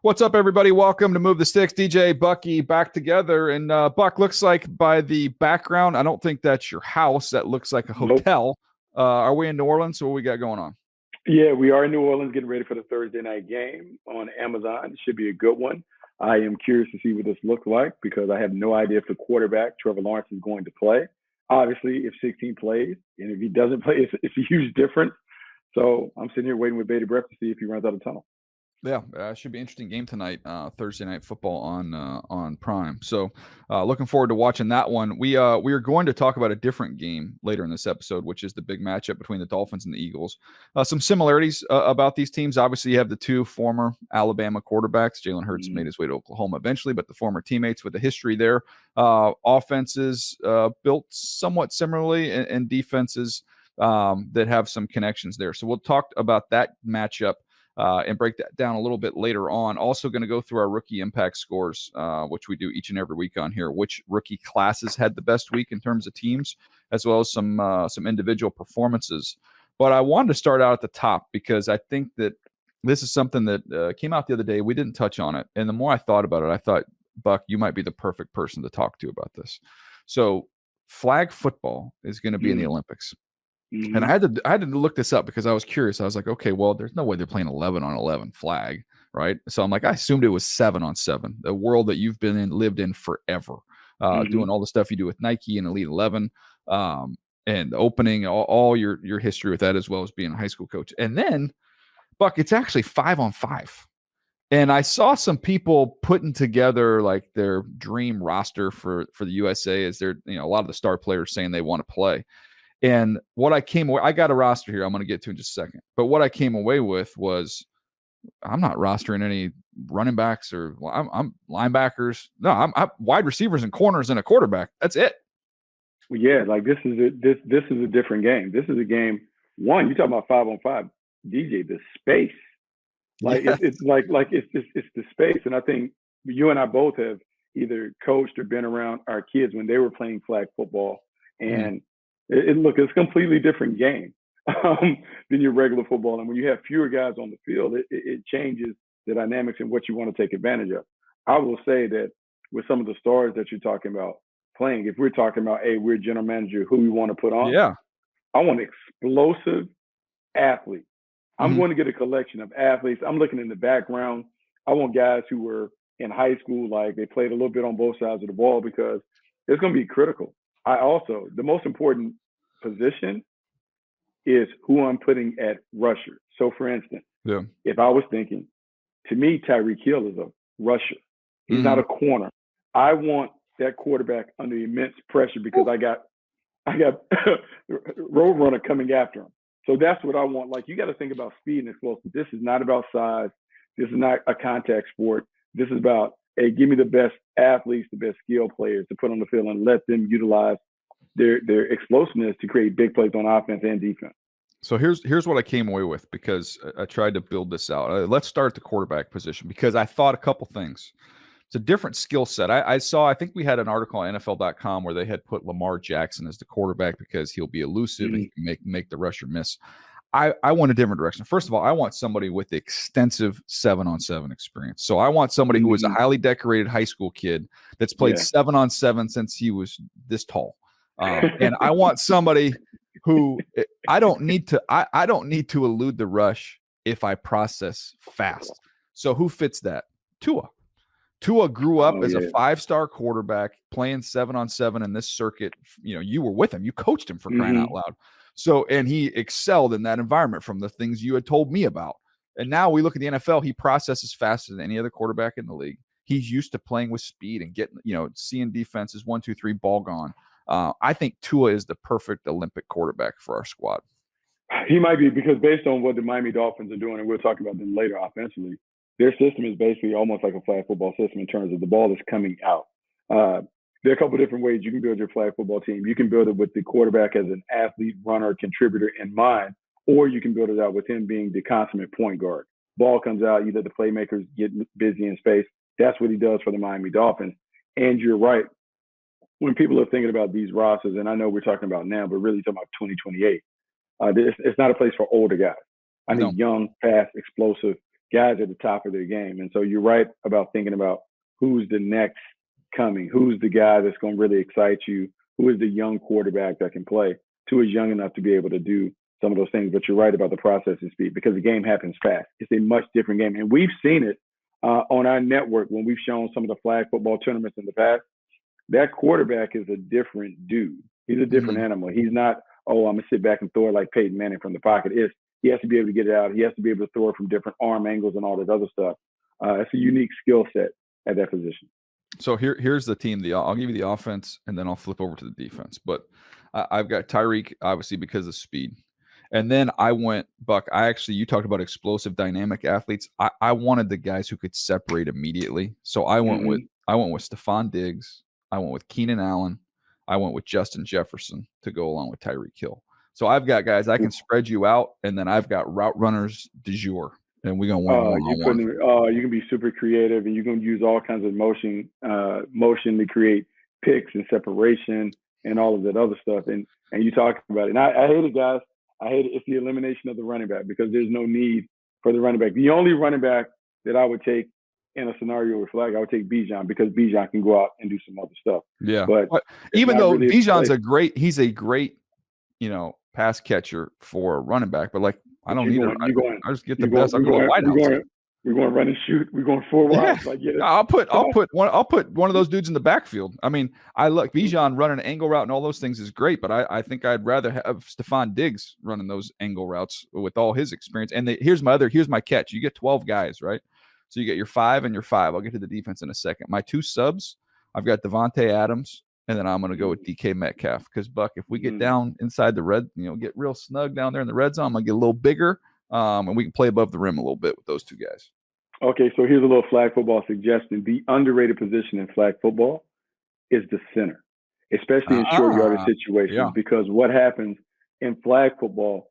What's up, everybody? Welcome to Move the Sticks. DJ, Bucky back together. And Buck, looks like by the background, I don't think that's your house. That looks like a Nope. hotel. Are we in New Orleans? What we got going on? Yeah, we are in New Orleans getting ready for the Thursday night game on Amazon. It should be a good one. I am curious to see what this looks like because I have no idea if the quarterback, Trevor Lawrence, is going to play. Obviously, if 16 plays, and if he doesn't play, it's a huge difference. So I'm sitting here waiting with bated breath to see if he runs out of tunnel. Yeah, should be an interesting game tonight. Thursday night football on Prime. So, looking forward to watching that one. We are going to talk about a different game later in this episode, which is the big matchup between the Dolphins and the Eagles. Some similarities about these teams. Obviously, you have the two former Alabama quarterbacks. Jalen Hurts made his way to Oklahoma eventually, but the former teammates with the history there. Offenses built somewhat similarly, and defenses that have some connections there. So we'll talk about that matchup. And break that down a little bit later on. Also going to go through our rookie impact scores, which we do each and every week on here, which rookie classes had the best week in terms of teams, as well as some individual performances. But I wanted to start out at the top because I think that this is something that came out the other day. We didn't touch on it. And the more I thought about it, I thought, Buck, you might be the perfect person to talk to about this. So flag football is going to be in the Olympics. And I had to look this up because I was curious. I was like, okay, well, there's no way they're playing 11-on-11 flag, right? So I'm like, I assumed it was 7-on-7, the world that you've lived in forever, doing all the stuff you do with Nike and Elite 11, and opening all your history with that, as well as being a high school coach. And then, Buck, it's actually 5-on-5. And I saw some people putting together like their dream roster for the USA, as they're, a lot of the star players saying they want to play. And what I got a roster here I'm going to get to in just a second. But what I came away with was I'm not rostering any running backs or I'm linebackers. No, I'm wide receivers and corners and a quarterback. That's it. Well, yeah, like this is a different game. This is a game. One, you talking about 5-on-5, DJ, the space. Like Yes. it's the space. And I think you and I both have either coached or been around our kids when they were playing flag football, and it's a completely different game than your regular football. And when you have fewer guys on the field, it changes the dynamics and what you want to take advantage of. I will say that with some of the stars that you're talking about playing, if we're talking about, hey, we're general manager, who we want to put on, Yeah. I want explosive athletes. I'm going to get a collection of athletes. I'm looking in the background. I want guys who were in high school, like they played a little bit on both sides of the ball, because it's going to be critical. The most important position is who I'm putting at rusher. So, for instance, if I was thinking, to me, Tyreek Hill is a rusher. He's not a corner. I want that quarterback under immense pressure because I got Roadrunner coming after him. So that's what I want. Like, you got to think about speed and explosiveness. This is not about size. This is not a contact sport. This is about, hey, give me the best athletes, the best skill players to put on the field and let them utilize their explosiveness to create big plays on offense and defense. So here's what I came away with, because I tried to build this out. Let's start at the quarterback position, because I thought a couple things. It's a different skill set. I think we had an article on NFL.com where they had put Lamar Jackson as the quarterback because he'll be elusive and he can make the rusher miss. I want a different direction. First of all, I want somebody with extensive 7-on-7 experience. So I want somebody who was a highly decorated high school kid that's played 7-on-7 since he was this tall. And I want somebody who I don't need to elude the rush if I process fast. So who fits that? Tua grew up as a 5-star quarterback playing 7-on-7 in this circuit. You were with him. You coached him, for crying out loud. So, and he excelled in that environment from the things you had told me about. And now we look at the NFL, he processes faster than any other quarterback in the league. He's used to playing with speed and getting, seeing defenses 1, 2, 3, ball gone. I think Tua is the perfect Olympic quarterback for our squad. He might be, because based on what the Miami Dolphins are doing, and we'll talk about them later offensively, their system is basically almost like a flag football system in terms of the ball is coming out. There are a couple of different ways you can build your flag football team. You can build it with the quarterback as an athlete, runner, contributor in mind, or you can build it out with him being the consummate point guard. Ball comes out, you let the playmakers get busy in space. That's what he does for the Miami Dolphins. And you're right. When people are thinking about these rosters, and I know we're talking about now, but really talking about 2028, it's not a place for older guys. I need young, fast, explosive guys at the top of their game. And so you're right about thinking about who's the next coming, who's the guy that's going to really excite you, who is the young quarterback that can play. Tua is young enough to be able to do some of those things, but you're right about the processing speed because the game happens fast. It's a much different game. And we've seen it on our network when we've shown some of the flag football tournaments in the past. That quarterback is a different dude. He's a different animal. He's not, oh, I'm going to sit back and throw it like Peyton Manning from the pocket. He has to be able to get it out. He has to be able to throw it from different arm angles and all this other stuff. It's a unique skill set at that position. So here's the team. I'll give you the offense, and then I'll flip over to the defense. But I've got Tyreek, obviously, because of speed. And then I went, Buck, you talked about explosive, dynamic athletes. I wanted the guys who could separate immediately. So I went with Stephon Diggs. I went with Keenan Allen. I went with Justin Jefferson to go along with Tyreek Hill. So I've got guys I can spread you out, and then I've got route runners du jour, and we're gonna win one-on-one. You can be super creative, and you can use all kinds of motion to create picks and separation and all of that other stuff. And you talk about it. And I hate it, guys. I hate it. It's the elimination of the running back because there's no need for the running back. The only running back that I would take in a scenario with flag, I would take Bijan because Bijan can go out and do some other stuff. Yeah, but even though really Bijan's he's a great, pass catcher for a running back, but like I don't need I just get the best. I'm going wide out. We're going to run and shoot. We're going 4 wides. Yeah. Like, I'll put one of those dudes in the backfield. I mean, Bijan running an angle route and all those things is great, but I think I'd rather have Stephon Diggs running those angle routes with all his experience. And here's my catch. You get 12 guys, right? So you get your 5 and your 5. I'll get to the defense in a second. My 2 subs, I've got Devontae Adams, and then I'm going to go with DK Metcalf because, Buck, if we get down inside the red, get real snug down there in the red zone, I'm going to get a little bigger, and we can play above the rim a little bit with those 2 guys. Okay, so here's a little flag football suggestion. The underrated position in flag football is the center, especially in short yardage situations, because what happens in flag football,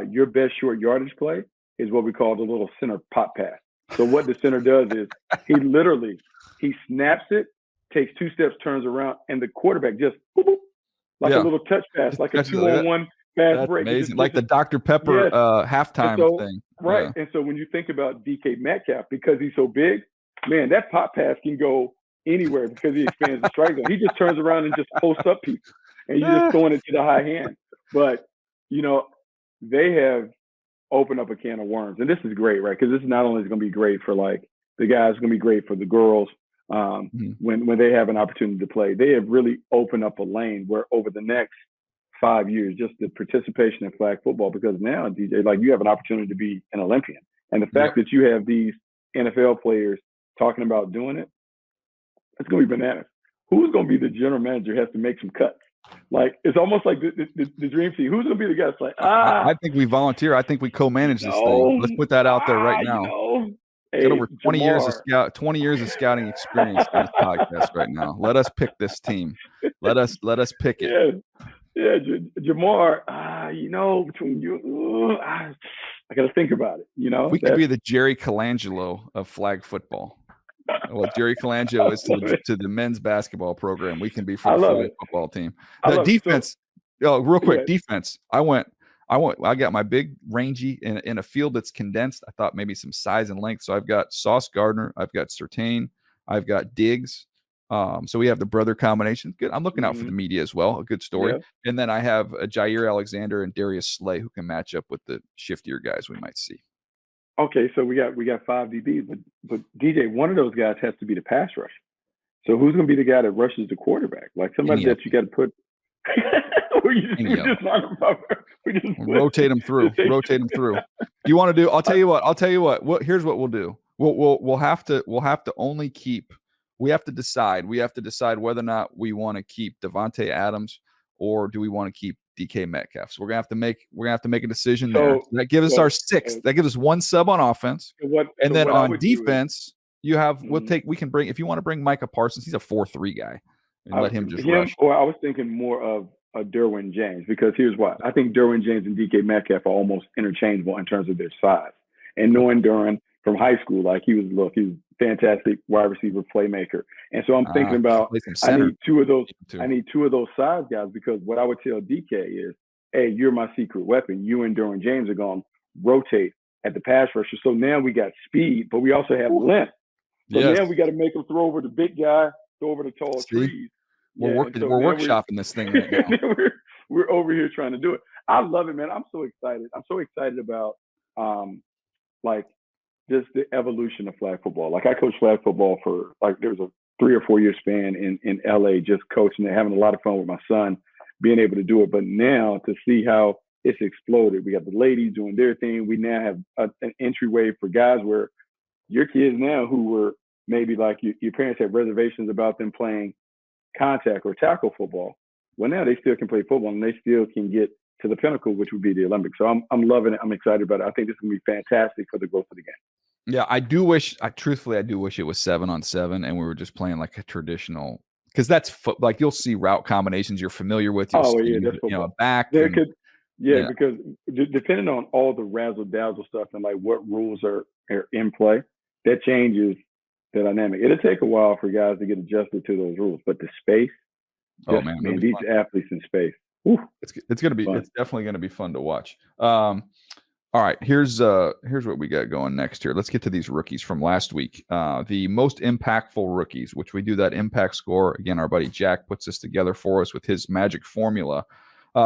your best short yardage play is what we call the little center pop pass. So what the center does is he snaps it, takes 2 steps, turns around, and the quarterback just boop, boop, like a little touch pass, like a 2-on-1 fast break. Amazing, like the Dr. Pepper halftime thing. Right, and so when you think about DK Metcalf, because he's so big, man, that pop pass can go anywhere because he expands the strike zone. He just turns around and just posts up people, and you're just throwing it to the high hand. But, they have opened up a can of worms, and this is great, right? Because this is not only going to be great for, like, the guys, it's going to be great for the girls when they have an opportunity to play. They have really opened up a lane where over the next 5 years, just the participation in flag football, because now, DJ, like, you have an opportunity to be an Olympian. And the fact that you have these NFL players talking about doing it, it's going to be bananas. Who's going to be the general manager who has to make some cuts? Like, it's almost like the dream team. Who's going to be the guy that's like, I think we volunteer. I think we co-manage this thing. Let's put that out there right now. Got over 20 years of scouting experience on this podcast right now. Let us pick this team. Let us pick it. Yeah, Jamar, between you, I got to think about it. We could be the Jerry Colangelo of flag football. Well, Jerry Colangelo is to the men's basketball program. We can be for the flag football team. The defense, real quick, defense. I got my big rangy in a field that's condensed. I thought maybe some size and length. So I've got Sauce Gardner, I've got Surtain, I've got Diggs. So we have the brother combination. Good. I'm looking out for the media as well. A good story. Yeah. And then I have Jair Alexander and Darius Slay who can match up with the shiftier guys we might see. Okay, so we got 5 DBs, but DJ, one of those guys has to be the pass rusher. So who's going to be the guy that rushes the quarterback? Like somebody that you got to put. Rotate them through. You want to do? I'll tell you what. Here's what we'll do. We'll have to only keep. We have to decide. Whether or not we want to keep Devontae Adams or do we want to keep DK Metcalf. So we're gonna have to make a decision there. That gives us our 6th. That gives us 1 sub on offense. And then on defense, we can bring, if you want to bring Micah Parsons, he's a 4-3 guy, and let him just rush. Or I was thinking more of a Derwin James, because here's why. I think Derwin James and DK Metcalf are almost interchangeable in terms of their size. And knowing Derwin from high school, like he was fantastic wide receiver playmaker. And so I'm thinking about, I need 2 of those. I need 2 of those size guys, because what I would tell DK is, hey, you're my secret weapon. You and Derwin James are going to rotate at the pass rusher. So now we got speed, but we also have length. So Yes. now we got to make them throw over the big guy, throw over the tall See, trees. we're Yeah, and working. so We're now workshopping this thing right now. we're over here trying to do it. I love it, man. I'm so excited. I'm so excited about like just the evolution of flag football. Like I coached flag football for like there was a 3 or 4 year span in LA, just coaching and having a lot of fun with my son, being able to do it. But now to see how it's exploded, we got the ladies doing their thing. We now have an entryway for guys where your kids now who were maybe like your parents had reservations about them playing contact or tackle football. Well, now they still can play football and they still can get to the pinnacle, which would be the Olympics. So I'm loving it. I'm excited about it. I think this is going to be fantastic for the growth of the game. Yeah, I do wish. Truthfully, I do wish it was 7-on-7, and we were just playing like a traditional. Because that's like you'll see route combinations you're familiar with. You'll see, That's football. back. There And, could, because depending on all the razzle dazzle stuff and like what rules are in play, that changes the dynamic. It'll take a while for guys to get adjusted to those rules, but the space, these athletes in space. It's gonna be fun. It's definitely gonna be fun to watch. All right, here's what we got going next here. Let's get to these rookies from last week. The most impactful rookies, which we do that impact score. Again, our buddy Jack puts this together for us with his magic formula.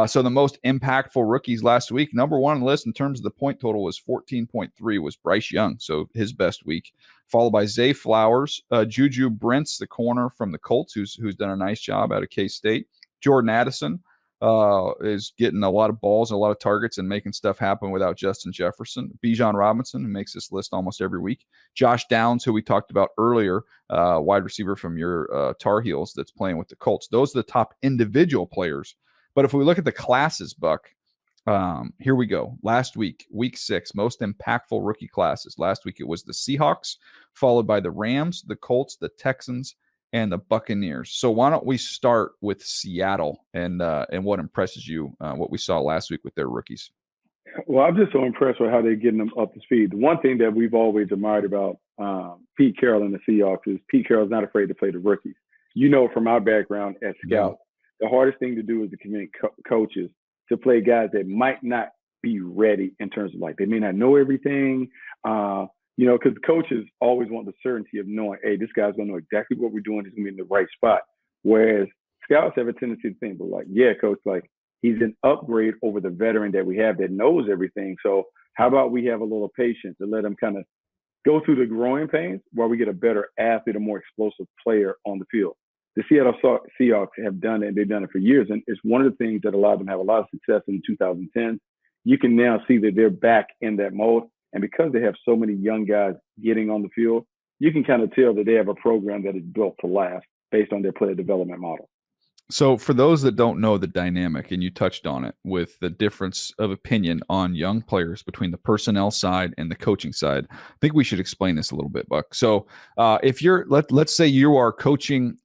So the most impactful rookies last week, number one on the list in terms of the point total was 14.3 was Bryce Young. So his best week, followed by Zay Flowers, Juju Brents, the corner from the Colts, who's done a nice job out of K-State. Jordan Addison is getting a lot of balls and a lot of targets and making stuff happen without Justin Jefferson. Bijan Robinson, who makes this list almost every week. Josh Downs, who we talked about earlier, wide receiver from your Tar Heels that's playing with the Colts. Those are the top individual players. But if we look at the classes, Buck, here we go. Last week, week 6, most impactful rookie classes. Last week it was the Seahawks, followed by the Rams, the Colts, the Texans, and the Buccaneers. So why don't we start with Seattle and what impresses you, what we saw last week with their rookies? Well, I'm just so impressed with how they're getting them up to speed. The one thing that we've always admired about Pete Carroll and the Seahawks is Pete Carroll's not afraid to play the rookies. From our background as scouts, the hardest thing to do is to convince coaches to play guys that might not be ready in terms of like they may not know everything. Because coaches always want the certainty of knowing, hey, this guy's going to know exactly what we're doing. He's going to be in the right spot. Whereas scouts have a tendency to think, but like, yeah, coach, like he's an upgrade over the veteran that we have that knows everything. So how about we have a little patience and let him kind of go through the growing pains while we get a better athlete, a more explosive player on the field. The Seattle Seahawks have done it, and they've done it for years. And it's one of the things that allowed them to have a lot of success in 2010. You can now see that they're back in that mode. And because they have so many young guys getting on the field, you can kind of tell that they have a program that is built to last based on their player development model. So for those that don't know the dynamic, and you touched on it with the difference of opinion on young players between the personnel side and the coaching side, I think we should explain this a little bit, Buck. So if you're let's say you are coaching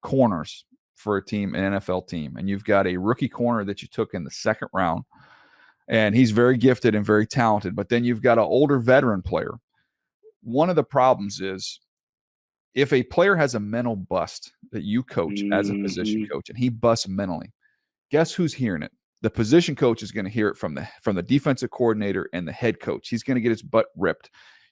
corners for a team, an NFL team, and you've got a rookie corner that you took in the second round, and he's very gifted and very talented, but then you've got an older veteran player. One of the problems is if a player has a mental bust that you coach as a position coach and he busts mentally, guess who's hearing it? The position coach is going to hear it from the defensive coordinator and the head coach. He's going to get his butt ripped.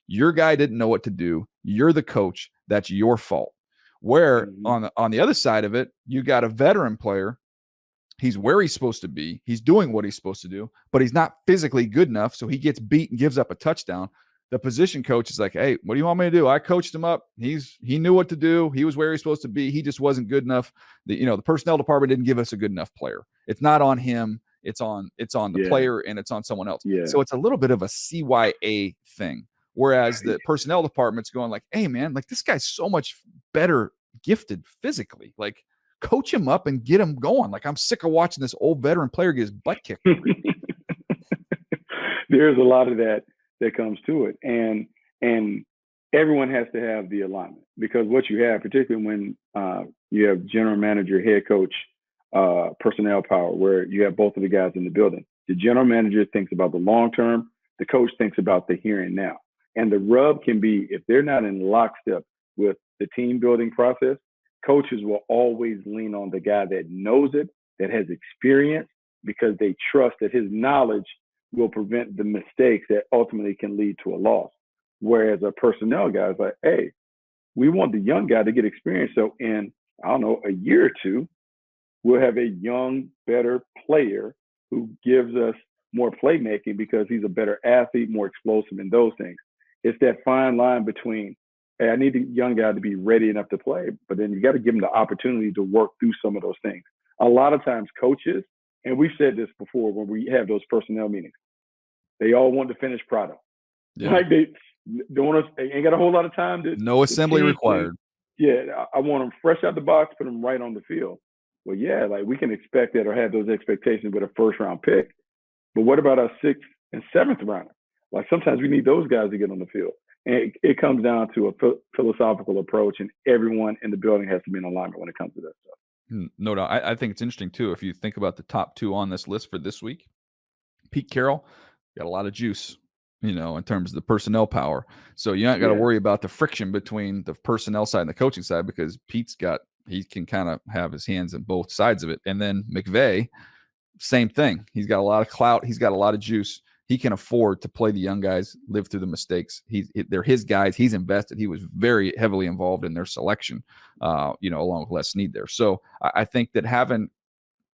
Your guy didn't know what to do. You're the coach. That's your fault. Where on the other side of it, you got a veteran player. He's where he's supposed to be. He's doing what he's supposed to do, but he's not physically good enough. So he gets beat and gives up a touchdown. The position coach is like, hey, what do you want me to do? I coached him up. He knew what to do. He was where he's supposed to be. He just wasn't good enough. The personnel department didn't give us a good enough player. It's not on him. It's on the player, and it's on someone else. Yeah. So it's a little bit of a CYA thing. Whereas the personnel department's going like, hey man, like this guy's so much better gifted physically. Like coach him up and get him going. Like I'm sick of watching this old veteran player get his butt kicked. There's a lot of that comes to it. And everyone has to have the alignment, because what you have, particularly when you have general manager, head coach, personnel power, where you have both of the guys in the building. The general manager thinks about the long term. The coach thinks about the here and now. And the rub can be, if they're not in lockstep with the team building process, coaches will always lean on the guy that knows it, that has experience, because they trust that his knowledge will prevent the mistakes that ultimately can lead to a loss. Whereas a personnel guy is like, hey, we want the young guy to get experience. So in, I don't know, a year or two, we'll have a young, better player who gives us more playmaking because he's a better athlete, more explosive, and those things. It's that fine line between, hey, I need the young guy to be ready enough to play, but then you got to give him the opportunity to work through some of those things. A lot of times, coaches, and we've said this before when we have those personnel meetings, they all want the finished product. Yeah. Like they don't want to, they ain't got a whole lot of time to. No assembly required. Yeah, I want them fresh out the box, put them right on the field. Well, yeah, like we can expect that or have those expectations with a first round pick. But what about our sixth and seventh rounder? Like sometimes we need those guys to get on the field. And it comes down to a philosophical approach, and everyone in the building has to be in alignment when it comes to that stuff. No doubt. I think it's interesting, too, if you think about the top two on this list for this week. Pete Carroll got a lot of juice, in terms of the personnel power. So you ain't got to worry about the friction between the personnel side and the coaching side because he can kind of have his hands in both sides of it. And then McVay, same thing. He's got a lot of clout. He's got a lot of juice. He can afford to play the young guys, live through the mistakes. They're his guys. He's invested. He was very heavily involved in their selection, along with Les Snead there. So I think that having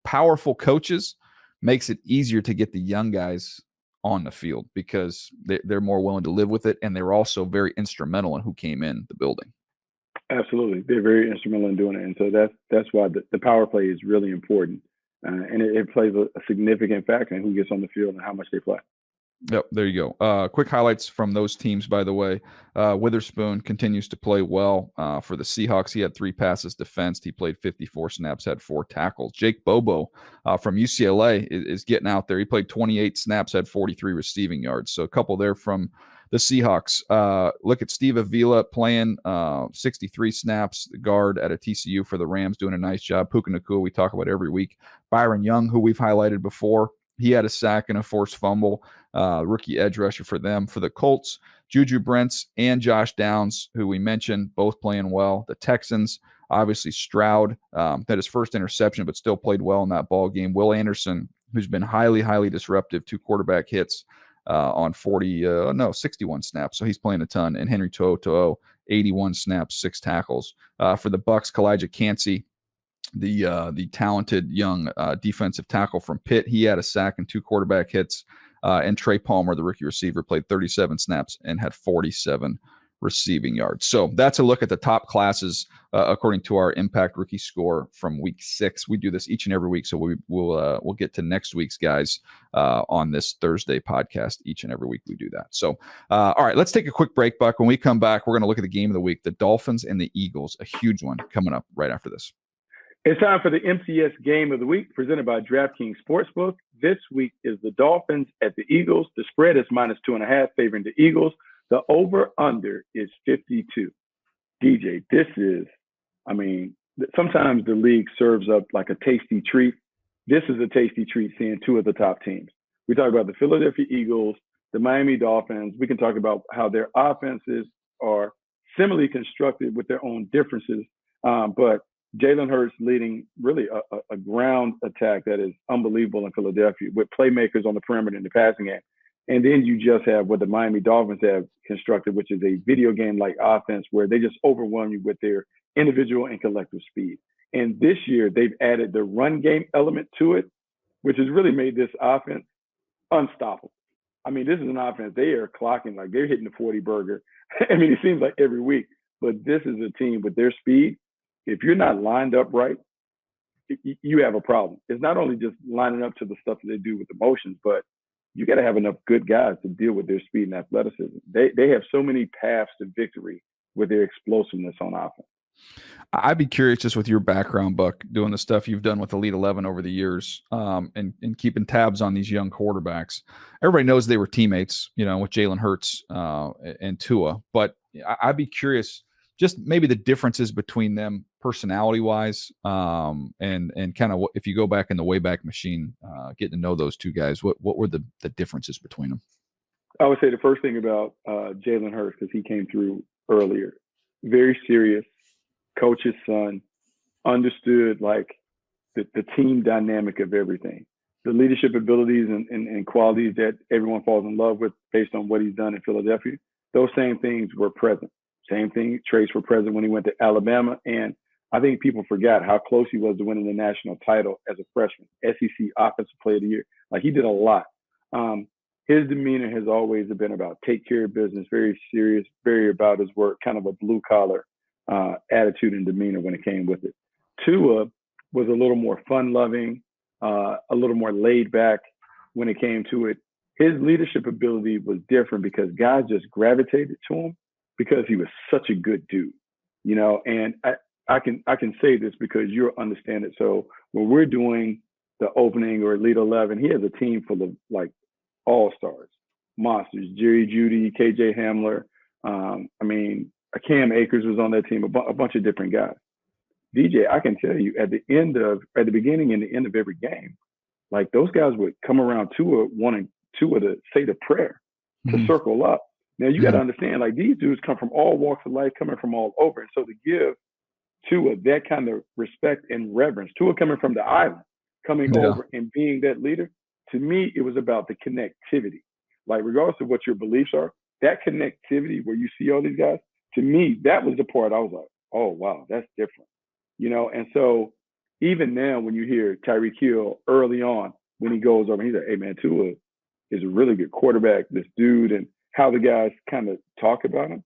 powerful coaches makes it easier to get the young guys on the field because they're more willing to live with it, and they're also very instrumental in who came in the building. Absolutely. They're very instrumental in doing it. And so that's why the power play is really important. And it plays a significant factor in who gets on the field and how much they play. Yep, there you go. Quick highlights from those teams, by the way. Witherspoon continues to play well for the Seahawks. He had 3 passes defensed. He played 54 snaps, had 4 tackles. Jake Bobo from UCLA is getting out there. He played 28 snaps, had 43 receiving yards. So a couple there from the Seahawks. Look at Steve Avila playing 63 snaps, the guard at a TCU for the Rams, doing a nice job. Puka Nacua, we talk about every week. Byron Young, who we've highlighted before, he had a sack and a forced fumble. Rookie edge rusher for them. For the Colts, Juju Brents and Josh Downs, who we mentioned, both playing well. The Texans, obviously Stroud, had his first interception, but still played well in that ball game. Will Anderson, who's been highly, highly disruptive, 2 quarterback hits on 61 snaps. So he's playing a ton. And Henry To'o, 81 snaps, 6 tackles. For the Bucs, Kalijah Cansey, the talented young defensive tackle from Pitt, he had a sack and 2 quarterback hits. And Trey Palmer, the rookie receiver, played 37 snaps and had 47 receiving yards. So that's a look at the top classes according to our impact rookie score from week 6. We do this each and every week, so we'll get to next week's guys on this Thursday podcast. Each and every week we do that. So all right, let's take a quick break, Buck. When we come back, we're going to look at the game of the week, the Dolphins and the Eagles, a huge one coming up right after this. It's time for the MCS Game of the Week, presented by DraftKings Sportsbook. This week is the Dolphins at the Eagles. The spread is -2.5, favoring the Eagles. The over-under is 52. DJ, this is, sometimes the league serves up like a tasty treat. This is a tasty treat seeing 2 of the top teams. We talk about the Philadelphia Eagles, the Miami Dolphins. We can talk about how their offenses are similarly constructed with their own differences, but Jalen Hurts leading really a ground attack that is unbelievable in Philadelphia with playmakers on the perimeter in the passing game. And then you just have what the Miami Dolphins have constructed, which is a video game-like offense where they just overwhelm you with their individual and collective speed. And this year, they've added the run game element to it, which has really made this offense unstoppable. This is an offense, they are clocking like they're hitting the 40 burger. It seems like every week. But this is a team with their speed. If you're not lined up right, you have a problem. It's not only just lining up to the stuff that they do with the motions, but you got to have enough good guys to deal with their speed and athleticism. They have so many paths to victory with their explosiveness on offense. I'd be curious, just with your background, Buck, doing the stuff you've done with Elite 11 over the years, and keeping tabs on these young quarterbacks. Everybody knows they were teammates, with Jalen Hurts and Tua. But I'd be curious, just maybe the differences between them personality-wise, and kind of if you go back in the Wayback Machine, getting to know those 2 guys, what were the differences between them? I would say the first thing about Jalen Hurts, because he came through earlier, very serious, coach's son, understood like the team dynamic of everything. the leadership abilities and qualities that everyone falls in love with based on what he's done in Philadelphia, those same things were present. Same thing, traits were present when he went to Alabama. And I think people forgot how close he was to winning the national title as a freshman, SEC Offensive Player of the Year. Like, he did a lot. His demeanor has always been about take care of business, very serious, very about his work, kind of a blue collar attitude and demeanor when it came with it. Tua was a little more fun loving, a little more laid back when it came to it. His leadership ability was different because guys just gravitated to him because he was such a good dude, you know. And I can say this because you'll understand it. So when we're doing the opening or Elite 11, he has a team full of like all-stars, monsters, Jerry Jeudy, KJ Hamler. Cam Akers was on that team, a bunch of different guys. DJ, I can tell you at the beginning and the end of every game, like those guys would come around Tua wanting Tua to say the prayer, to circle up. Now you got to understand, like these dudes come from all walks of life, coming from all over. And so to give Tua that kind of respect and reverence, Tua coming from the island, coming over and being that leader, to me, it was about the connectivity. Like regardless of what your beliefs are, that connectivity where you see all these guys, to me, that was the part I was like, oh, wow, that's different. You know, and so even now when you hear Tyreek Hill early on, when he goes over, he's like, hey, man, Tua is a really good quarterback, this dude, and how the guys kind of talk about him.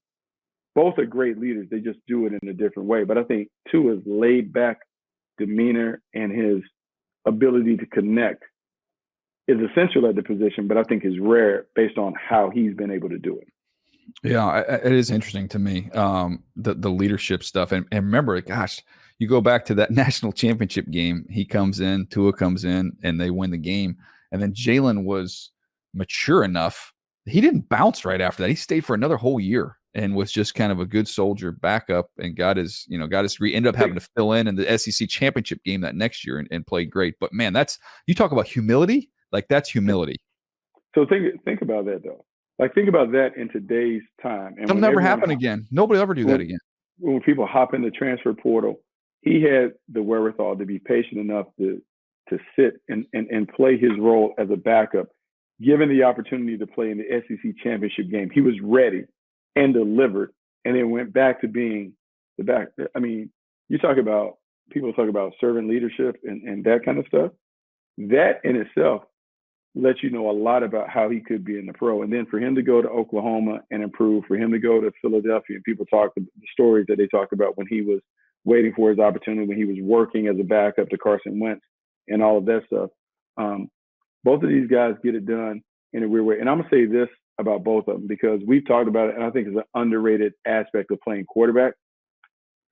Both are great leaders. They just do it in a different way. But I think Tua's laid back demeanor and his ability to connect is essential at the position, but I think is rare based on how he's been able to do it. Yeah, it is interesting to me, the leadership stuff. And remember, gosh, you go back to that national championship game. He comes in, Tua comes in, and they win the game. And then Jalen was mature enough. He didn't bounce right after that. He stayed for another whole year and was just kind of a good soldier backup and got his degree. Ended up having to fill in the SEC championship game that next year and played great. But man, you talk about humility. Like that's humility. So think about that though. Like think about that in today's time. And it'll never happen again. Nobody will ever do that again. When people hop in the transfer portal, he had the wherewithal to be patient enough to sit and play his role as a backup. Given the opportunity to play in the SEC championship game, he was ready and delivered, and then went back to being the back. I mean, people talk about servant leadership and that kind of stuff. That in itself lets you know a lot about how he could be in the pro. And then for him to go to Oklahoma and improve, for him to go to Philadelphia, and people talk the stories that they talked about when he was waiting for his opportunity, when he was working as a backup to Carson Wentz and all of that stuff. Both of these guys get it done in a weird way. And I'm going to say this about both of them because we've talked about it, and I think it's an underrated aspect of playing quarterback,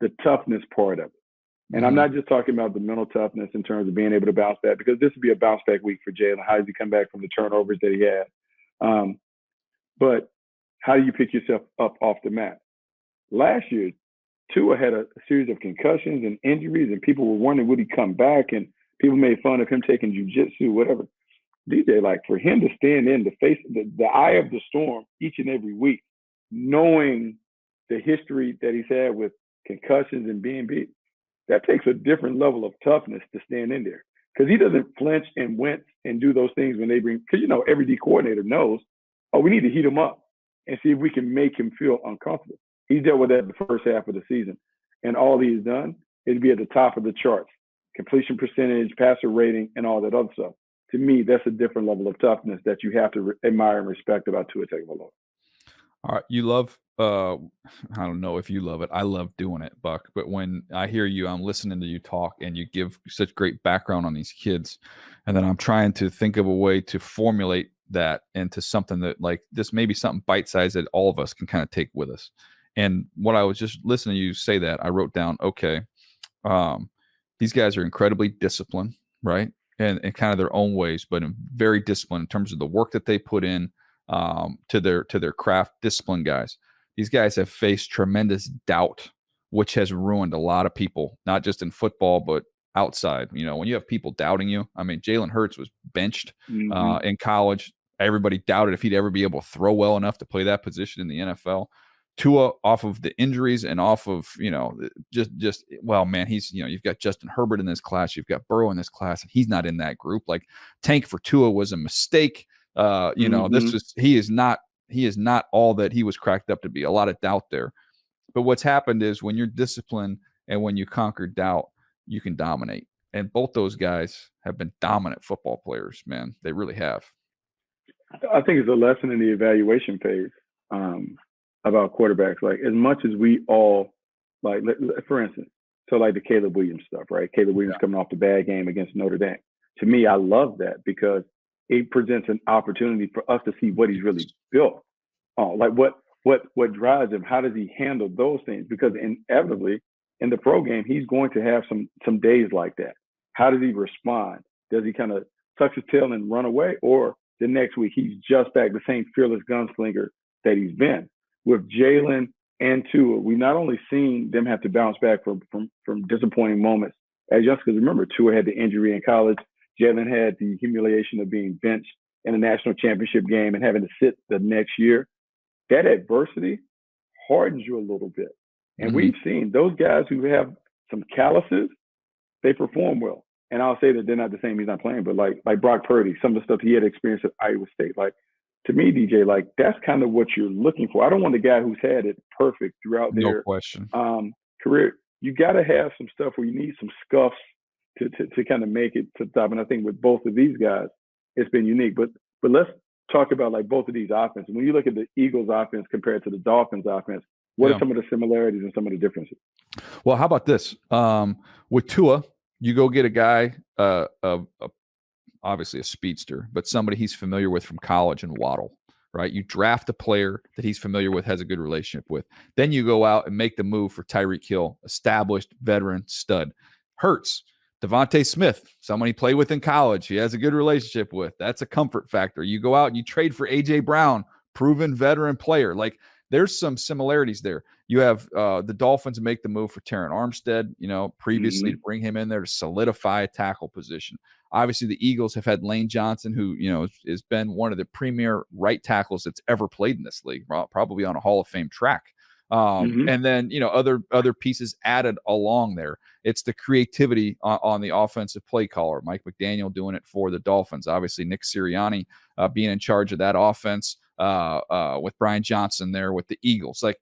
the toughness part of it. And I'm not just talking about the mental toughness in terms of being able to bounce back, because this would be a bounce back week for Jalen. How does he come back from the turnovers that he had? But how do you pick yourself up off the mat? Last year, Tua had a series of concussions and injuries, and people were wondering, would he come back? And people made fun of him taking jiu-jitsu, whatever. DJ, like for him to stand in the face, the eye of the storm each and every week, knowing the history that he's had with concussions and being beat, that takes a different level of toughness to stand in there, because he doesn't flinch and wince and do those things when they bring, because every D coordinator knows, we need to heat him up and see if we can make him feel uncomfortable. He's dealt with that the first half of the season, and all he's done is be at the top of the charts, completion percentage, passer rating, and all that other stuff. To me, that's a different level of toughness that you have to admire and respect about Tua Tagovailoa. All right, you love. I don't know if you love it. I love doing it, Buck. But when I hear you, I'm listening to you talk, and you give such great background on these kids, and then I'm trying to think of a way to formulate that into something that, like, this may be something bite-sized that all of us can kind of take with us. And what I was just listening to you say that, I wrote down, okay, these guys are incredibly disciplined, right? And kind of their own ways, but very disciplined in terms of the work that they put in to their craft. Disciplined guys. These guys have faced tremendous doubt, which has ruined a lot of people, not just in football, but outside. When you have people doubting you, I mean, Jalen Hurts was benched in college. Everybody doubted if he'd ever be able to throw well enough to play that position in the NFL. Tua off of the injuries and off of, well, man, he's, you've got Justin Herbert in this class, you've got Burrow in this class, and he's not in that group. Like, tank for Tua was a mistake. He is not all that he was cracked up to be. A lot of doubt there. But what's happened is when you're disciplined and when you conquer doubt, you can dominate. And both those guys have been dominant football players, man. They really have. I think it's a lesson in the evaluation phase about quarterbacks. Like, as much as we all, like, for instance, so like the Caleb Williams stuff, right? Caleb Williams coming off the bad game against Notre Dame. To me, I love that because it presents an opportunity for us to see what he's really built on. Like, what drives him? How does he handle those things? Because inevitably in the pro game, he's going to have some days like that. How does he respond? Does he kind of tuck his tail and run away? Or the next week, he's just back the same fearless gunslinger that he's been. With Jalen and Tua, we not only seen them have to bounce back from disappointing moments as youngsters. Because remember, Tua had the injury in college. Jalen had the humiliation of being benched in a national championship game and having to sit the next year. That adversity hardens you a little bit. And we've seen those guys who have some calluses, they perform well. And I'll say that they're not the same, he's not playing, but like Brock Purdy, some of the stuff he had experienced at Iowa State, like, to me, DJ, like, that's kind of what you're looking for. I don't want the guy who's had it perfect throughout their career. You got to have some stuff where you need some scuffs to kind of make it to the top. And I think with both of these guys, it's been unique. But let's talk about, like, both of these offenses. When you look at the Eagles offense compared to the Dolphins offense, what are some of the similarities and some of the differences? Well, how about this? With Tua, you go get a guy, obviously a speedster, but somebody he's familiar with from college and Waddle, right? You draft a player that he's familiar with, has a good relationship with. Then you go out and make the move for Tyreek Hill, established veteran stud. Hurts, Devontae Smith, someone he played with in college, he has a good relationship with. That's a comfort factor. You go out and you trade for A.J. Brown, proven veteran player. Like, there's some similarities there. You have the Dolphins make the move for Terron Armstead, previously to bring him in there to solidify a tackle position. Obviously, the Eagles have had Lane Johnson, who, has been one of the premier right tackles that's ever played in this league, probably on a Hall of Fame track. And then, other pieces added along there. It's the creativity on the offensive play caller. Mike McDaniel doing it for the Dolphins. Obviously, Nick Sirianni being in charge of that offense with Brian Johnson there with the Eagles. Like,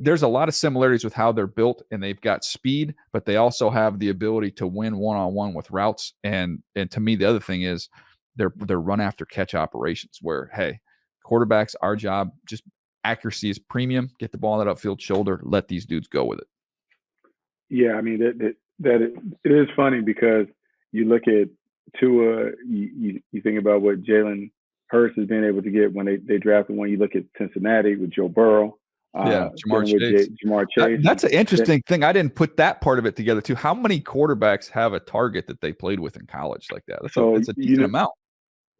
there's a lot of similarities with how they're built, and they've got speed, but they also have the ability to win one-on-one with routes. And to me, the other thing is they're run after catch operations where, hey, quarterbacks, our job, just accuracy is premium. Get the ball on that upfield shoulder. Let these dudes go with it. Yeah, I mean, it is funny because you look at Tua, you think about what Jalen Hurts has been able to get when they drafted one. You look at Cincinnati with Joe Burrow. Jamar Chase. That's an interesting thing. I didn't put that part of it together too. How many quarterbacks have a target that they played with in college like that? It's a decent amount.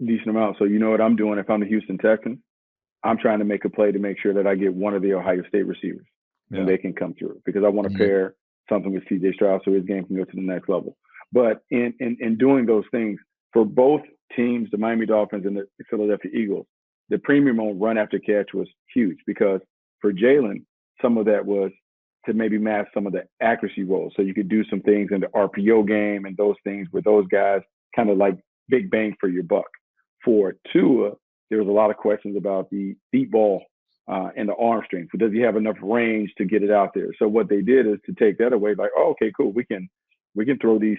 Decent amount. So you know what I'm doing if I'm the Houston Texans? I'm trying to make a play to make sure that I get one of the Ohio State receivers when they can come through, because I want to pair something with C.J. Stroud so his game can go to the next level. But in doing those things, for both teams, the Miami Dolphins and the Philadelphia Eagles, the premium on run after catch was huge, because for Jalen, some of that was to maybe mask some of the accuracy roles. So you could do some things in the RPO game and those things where those guys kind of like big bang for your buck. For Tua, there was a lot of questions about the deep ball and the arm strength. So does he have enough range to get it out there? So what they did is to take that away, like, oh, okay, cool. We can throw these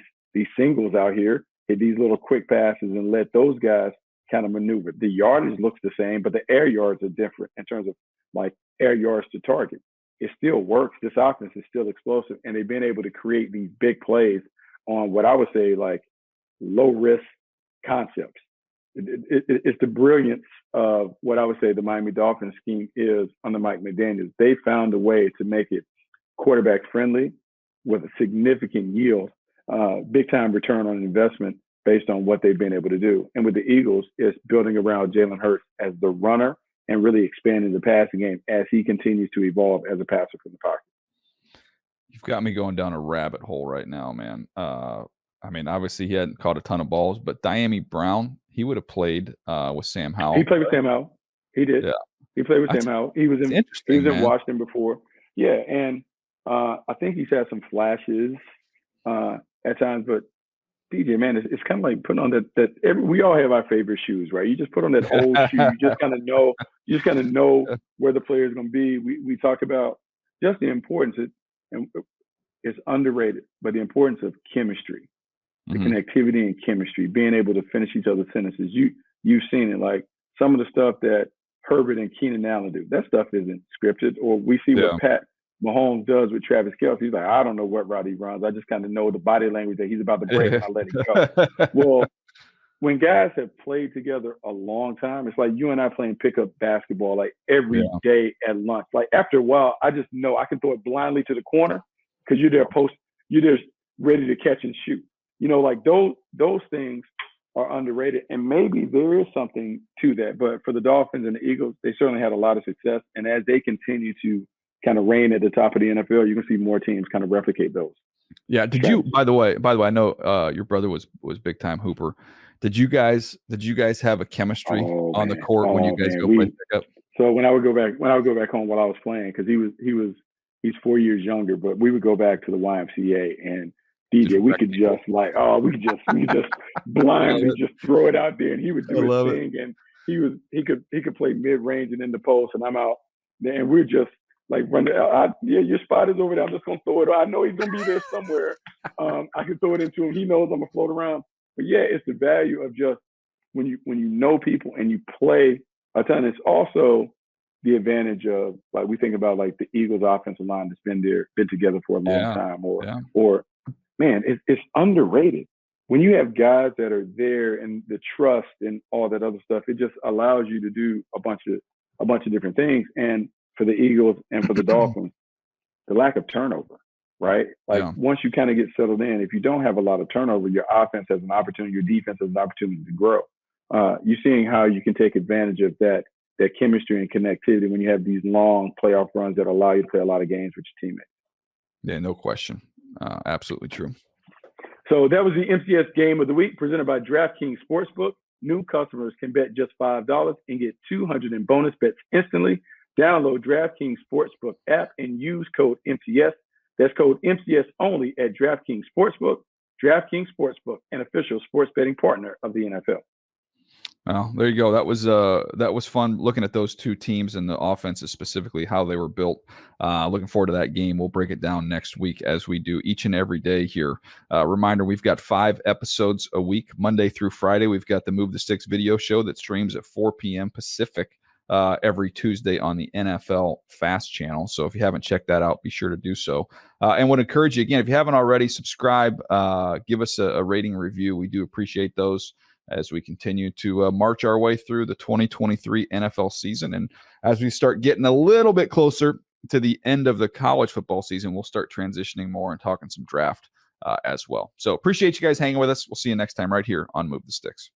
singles out here, hit these little quick passes, and let those guys kind of maneuver. The yardage looks the same, but the air yards are different in terms of like air yards to target. It still works. This offense is still explosive, and they've been able to create these big plays on what I would say like low risk concepts. It's the brilliance of what I would say the Miami Dolphins scheme is under Mike McDaniel. They found a way to make it quarterback friendly with a significant yield, big time return on investment based on what they've been able to do. And with the Eagles, it's building around Jalen Hurts as the runner and really expanding the passing game as he continues to evolve as a passer from the pocket. You've got me going down a rabbit hole right now, man. I mean, obviously he hadn't caught a ton of balls, but Diami Brown, he would have played with Sam Howell. He played with Sam Howell. He did. Yeah. He played with That's Sam Howell. He was in interesting, man. Washington before. Yeah, and I think he's had some flashes at times, but DJ, man, it's kind of like putting on we all have our favorite shoes, right? You just put on that old shoe. You just kind of know where the player is going to be. We talk about just the importance, and it's underrated, but the importance of chemistry, the connectivity and chemistry, being able to finish each other's sentences. You've seen it, like some of the stuff that Herbert and Keenan Allen do. That stuff isn't scripted. Or we see what Pat Mahomes does with Travis Kelce. He's like, I don't know what route he runs. I just kind of know the body language that he's about to break and I let it go. Well, when guys have played together a long time, it's like you and I playing pickup basketball like every day at lunch. Like after a while, I just know I can throw it blindly to the corner because you're there ready to catch and shoot. You know, like those things are underrated, and maybe there is something to that. But for the Dolphins and the Eagles, they certainly had a lot of success, and as they continue to kind of reign at the top of the NFL, you can see more teams kind of replicate those. Yeah. Did you? By the way, I know your brother was big time hooper. Did you guys have a chemistry on the court when you guys go play pickup? So when I would go back home while I was playing, because he's 4 years younger, but we would go back to the YMCA and DJ, we could just blindly just throw it out there, and he would do his thing, and he could play mid range and in the post, and I'm out there, and we're just like running. Your spot is over there. I'm just gonna throw it. I know he's gonna be there somewhere. I can throw it into him. He knows I'm gonna float around. But yeah, it's the value of just when you know people and you play a ton. It's also the advantage of, like, we think about like the Eagles offensive line that's been together for a long time, or man, it's underrated. When you have guys that are there and the trust and all that other stuff, it just allows you to do a bunch of different things. And for the Eagles and for the Dolphins, the lack of turnover, right? Like once you kind of get settled in, if you don't have a lot of turnover, your offense has an opportunity, your defense has an opportunity to grow. You're seeing how you can take advantage of that chemistry and connectivity when you have these long playoff runs that allow you to play a lot of games with your teammates. Yeah, no question. Absolutely true. So that was the MCS Game of the Week presented by DraftKings Sportsbook. New customers can bet just $5 and get $200 in bonus bets instantly. Download DraftKings Sportsbook app and use code MCS. That's code MCS only at DraftKings Sportsbook. DraftKings Sportsbook, an official sports betting partner of the NFL. Well, there you go. That was fun looking at those two teams and the offenses, specifically how they were built. Looking forward to that game. We'll break it down next week as we do each and every day here. Reminder, we've got 5 episodes a week, Monday through Friday. We've got the Move the Sticks video show that streams at 4 p.m. Pacific every Tuesday on the NFL Fast channel. So if you haven't checked that out, be sure to do so. And would encourage you, again, if you haven't already, subscribe, give us a rating review. We do appreciate those as we continue to march our way through the 2023 NFL season. And as we start getting a little bit closer to the end of the college football season, we'll start transitioning more and talking some draft as well. So appreciate you guys hanging with us. We'll see you next time right here on Move the Sticks.